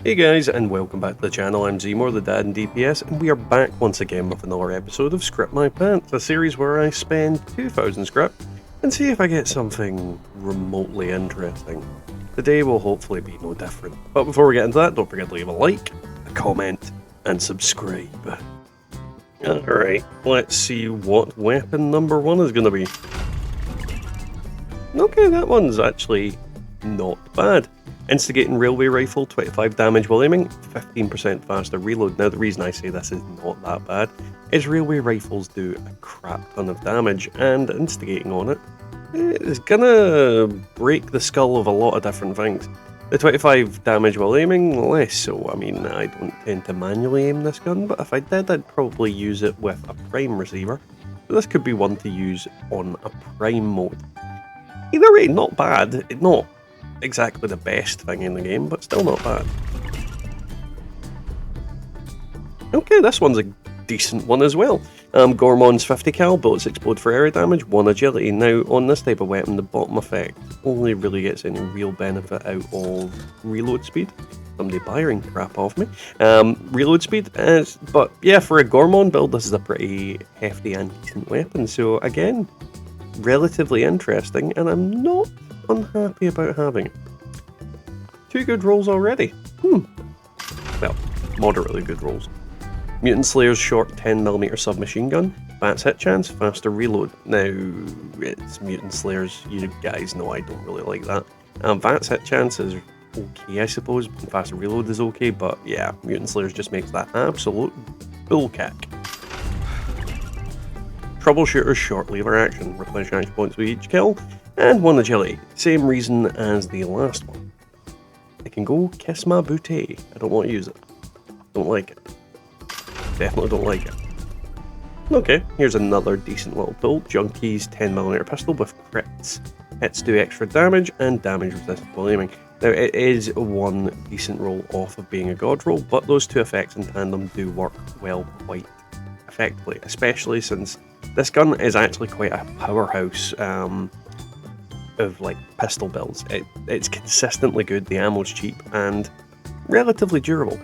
Hey guys, and welcome back to the channel. I'm Zmore, the dad in DPS, and we are back once again with another episode of Scrip My Pants, a series where I spend 2,000 scrip and see if I get something remotely interesting. Today will hopefully be no different. But before we get into that, don't forget to leave a like, a comment, and subscribe. Alright, let's see what weapon number 1 is going to be. Okay, that one's actually not bad. Instigating Railway Rifle, 25 damage while aiming, 15% faster reload. Now the reason I say this is not that bad is Railway Rifles do a crap ton of damage, and instigating on it is gonna break the skull of a lot of different things. The 25 damage while aiming, less so. I mean, I don't tend to manually aim this gun, but if I did, I'd probably use it with a prime receiver. So this could be one to use on a prime mode. Either way, not bad. Not exactly the best thing in the game, but still not bad. Okay, this one's a decent one as well. Gormans 50 cal, bullets explode for area damage, 1 agility. Now, on this type of weapon, the bottom effect only really gets any real benefit out of reload speed. Somebody buying crap off me. Reload speed, but yeah, for a Gorman build, this is a pretty hefty and decent weapon. So again, relatively interesting, and I'm not unhappy about having it. 2 good rolls already. Well, moderately good rolls. Mutant Slayer's short 10mm submachine gun. VATS hit chance, faster reload. Now, it's Mutant Slayers, you guys know I don't really like that. VATS hit chance is okay, I suppose. Faster reload is okay, but yeah, Mutant Slayers just makes that absolute bullcack. Troubleshooter's short lever action. Replenish action points with each kill. And 1 agility, same reason as the last one. I can go kiss my booty. I don't want to use it. Don't like it. Definitely don't like it. Okay, here's another decent little pull. Junkie's 10mm pistol with crits. Hits do extra damage and damage resistance while aiming. Now it is one decent roll off of being a god roll, but those 2 effects in tandem do work well quite effectively, especially since this gun is actually quite a powerhouse of like pistol builds. It's consistently good, the ammo's cheap, and relatively durable.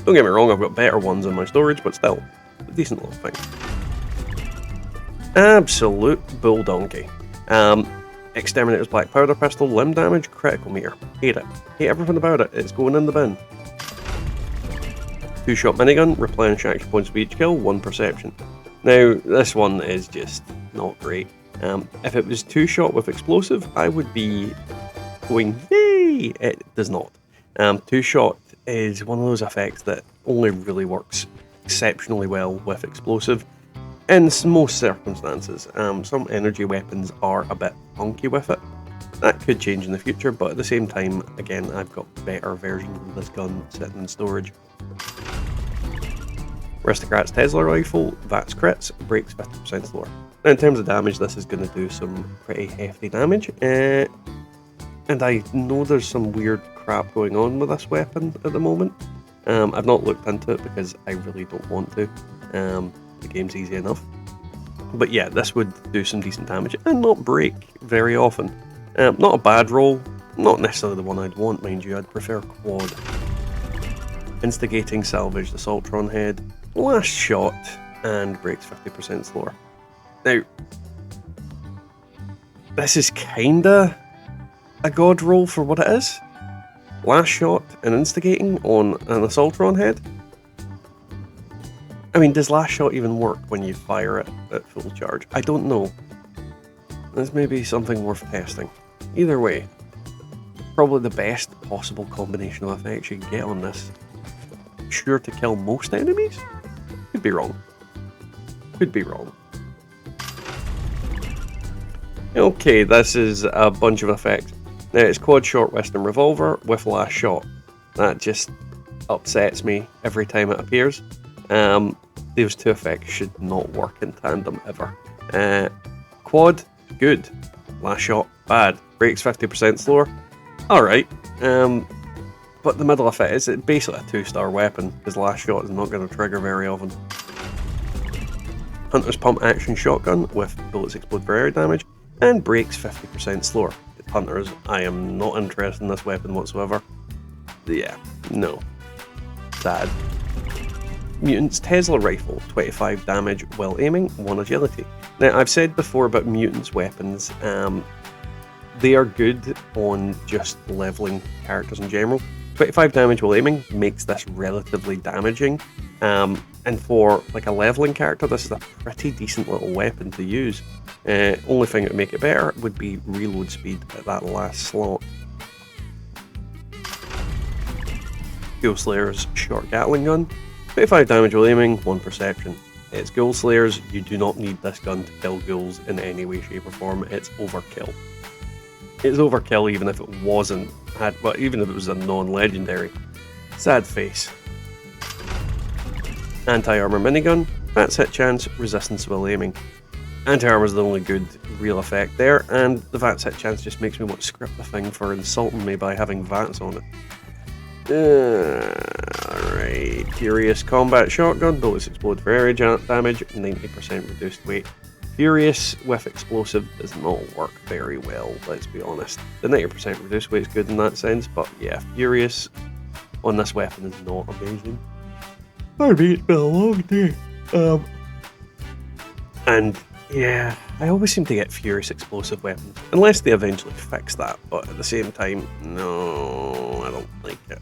Don't get me wrong, I've got better ones in my storage, but still, a decent little thing. Absolute bull donkey. Exterminator's black powder pistol, limb damage, critical meter. Hate it. Hate everything about it. It's going in the bin. 2-shot minigun, replenish action points with each kill, 1 perception. Now, this one is just not great. If it was 2-shot with explosive, I would be going, yay! It does not. 2-shot is one of those effects that only really works exceptionally well with explosive in most circumstances. Some energy weapons are a bit funky with it. That could change in the future, but at the same time, again, I've got better versions of this gun sitting in storage. Aristocrat's Tesla rifle, VATS crits, breaks 50% slower. Now, in terms of damage, this is going to do some pretty hefty damage, and I know there's some weird crap going on with this weapon at the moment. I've not looked into it because I really don't want to. The game's easy enough. But yeah, this would do some decent damage and not break very often. Not a bad roll, not necessarily the one I'd want, mind you. I'd prefer quad. Instigating salvage, the Saltron head, last shot, and breaks 50% slower. Now, this is kinda a god roll for what it is. Last shot and instigating on an Assaultron head. I mean, does last shot even work when you fire it at full charge? I don't know. This may be something worth testing. Either way, probably the best possible combination of effects you can get on this. Sure to kill most enemies? Could be wrong. Could be wrong. Okay, this is a bunch of effects. Now it's quad short western revolver with last shot. That just upsets me every time it appears. Those 2 effects should not work in tandem ever. Quad, good. Last shot, bad. Breaks 50% slower. Alright. But the middle effect is basically a 2-star weapon, because last shot is not going to trigger very often. Hunter's pump action shotgun with bullets explode for area damage, and breaks 50% slower. Hunters, I am not interested in this weapon whatsoever. Yeah, no. Sad. Mutant's Tesla Rifle, 25 damage while aiming, 1 agility. Now, I've said before about Mutant's weapons, they are good on just leveling characters in general. 25 damage while aiming makes this relatively damaging, and for like a leveling character, this is a pretty decent little weapon to use. Only thing that would make it better would be reload speed at that last slot. Ghoul Slayer's Short Gatling Gun, 25 damage while aiming, 1 perception. It's Ghoul Slayers, you do not need this gun to kill ghouls in any way, shape or form, it's overkill. It's overkill even if it wasn't, even if it was a non-legendary. Sad face. Anti-armor minigun, Vats hit chance, resistance while aiming. Anti-armor is the only good real effect there, and the Vats hit chance just makes me want to scrip the thing for insulting me by having Vats on it. Alright, Furious Combat Shotgun, bullets explode for area damage, 90% reduced weight. Furious with explosive does not work very well, let's be honest. The 90% reduced weight is good in that sense, but yeah, Furious on this weapon is not amazing. I mean, it's been a long day. And yeah, I always seem to get Furious explosive weapons, unless they eventually fix that, but at the same time, no, I don't like it.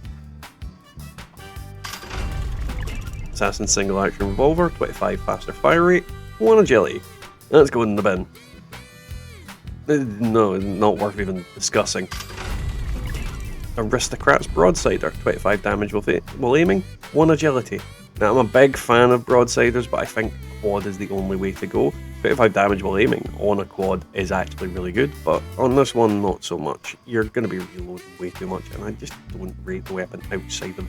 Assassin Single Action Revolver, 25 faster fire rate, 1 agility. Let's go in the bin. No, not worth even discussing. Aristocrat's Broadsider, 25 damage while aiming, 1 agility. Now, I'm a big fan of Broadsiders, but I think quad is the only way to go. 25 damage while aiming on a quad is actually really good, but on this one, not so much. You're going to be reloading way too much, and I just don't rate the weapon outside of,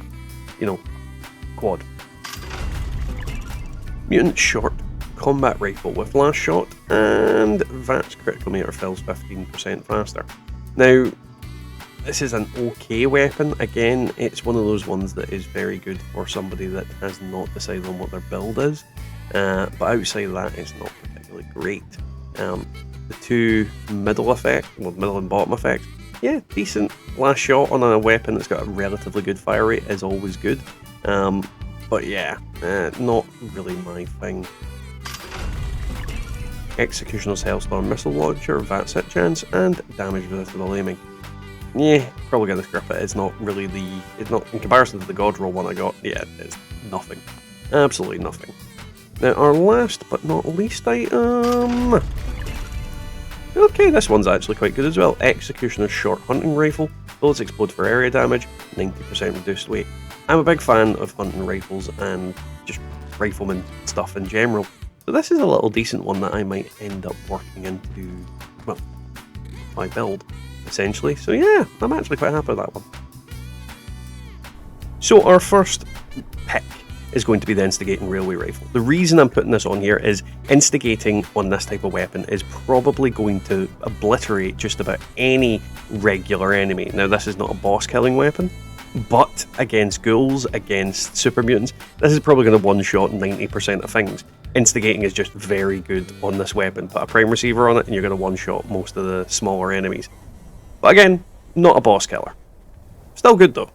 quad. Mutant Short Combat Rifle with last shot, and Vats critical meter fills 15% faster. Now, this is an okay weapon. Again, it's one of those ones that is very good for somebody that has not decided on what their build is, but outside of that, it's not particularly great. The two middle and bottom effects, yeah, decent. Last shot on a weapon that's got a relatively good fire rate is always good. But yeah, not really my thing. Executioner's Hellstorm Missile Launcher, Vats hit chance, and damage resisted while aiming. Yeah, probably gonna script it. It's not really it's not, in comparison to the God Roll one I got, yeah, it's nothing. Absolutely nothing. Now, our last but not least item. Okay, this one's actually quite good as well. Executioner's Short Hunting Rifle, bullets explode for area damage, 90% reduced weight. I'm a big fan of hunting rifles and just rifleman stuff in general, so this is a little decent one that I might end up working into, well, my build, essentially. So yeah, I'm actually quite happy with that one. So our first pick is going to be the Instigating Railway Rifle. The reason I'm putting this on here is instigating on this type of weapon is probably going to obliterate just about any regular enemy. Now, this is not a boss killing weapon, but against ghouls, against super mutants, this is probably going to one-shot 90% of things. Instigating is just very good on this weapon. Put a prime receiver on it and you're going to one-shot most of the smaller enemies. But again, not a boss killer. Still good though.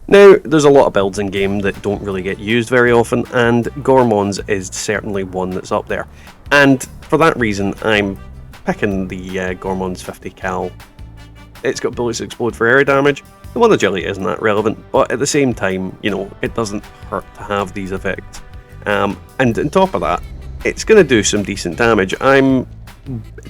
Now, there's a lot of builds in game that don't really get used very often, and Gormans is certainly one that's up there. And for that reason, I'm picking the Gormans 50 cal. It's got bullets that explode for area damage. The 1 agility isn't that relevant, but at the same time, it doesn't hurt to have these effects. And on top of that, it's going to do some decent damage. I'm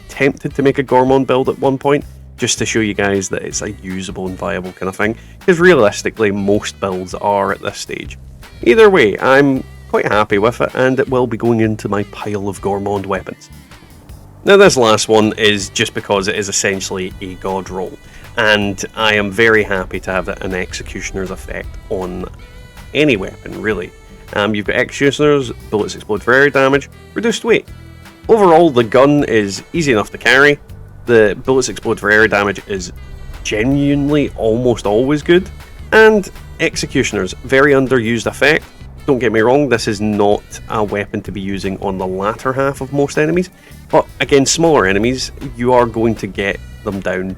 tempted to make a Gorman build at one point, just to show you guys that it's a usable and viable kind of thing, because realistically, most builds are at this stage. Either way, I'm quite happy with it, and it will be going into my pile of Gormand weapons. Now, this last one is just because it is essentially a god roll, and I am very happy to have an Executioner's effect on any weapon, really. You've got Executioners, bullets explode for area damage, reduced weight. Overall, the gun is easy enough to carry. The bullets explode for area damage is genuinely almost always good. And Executioners, very underused effect. Don't get me wrong, this is not a weapon to be using on the latter half of most enemies, but against smaller enemies, you are going to get them down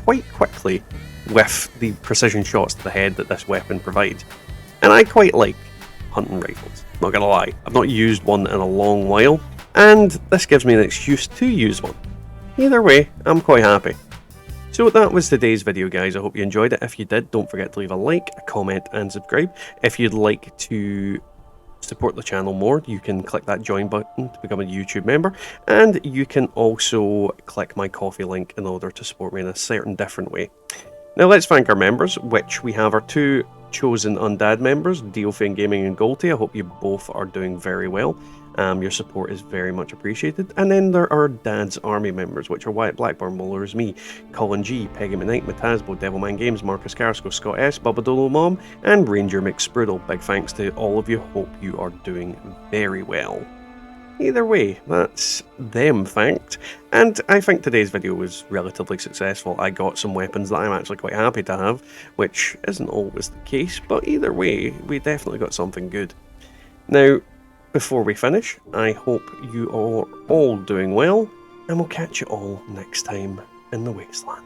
quite quickly. with the precision shots to the head that this weapon provides. And I quite like hunting rifles, not gonna lie. I've not used one in a long while, and this gives me an excuse to use one. Either way, I'm quite happy. So that was today's video, guys. I hope you enjoyed it. If you did, don't forget to leave a like, a comment, and subscribe. If you'd like to support the channel more, you can click that join button to become a YouTube member, and you can also click my Ko-fi link in order to support me in a certain different way. Now let's thank our members, which we have our two chosen Undead members, Diofane Gaming and Golty. I hope you both are doing very well. Your support is very much appreciated. And then there are Dad's Army members, which are Wyatt Blackburn, Mullers Me, Colin G, Peggy McKnight, Matasbo, Devilman Games, Marcus Carrasco, Scott S, Bubadolo Mom, and Ranger McSprudel. Big thanks to all of you. Hope you are doing very well. Either way, that's them thanked. And I think today's video was relatively successful. I got some weapons that I'm actually quite happy to have, which isn't always the case, but either way, we definitely got something good. Now, before we finish, I hope you are all doing well, and we'll catch you all next time in the Wasteland.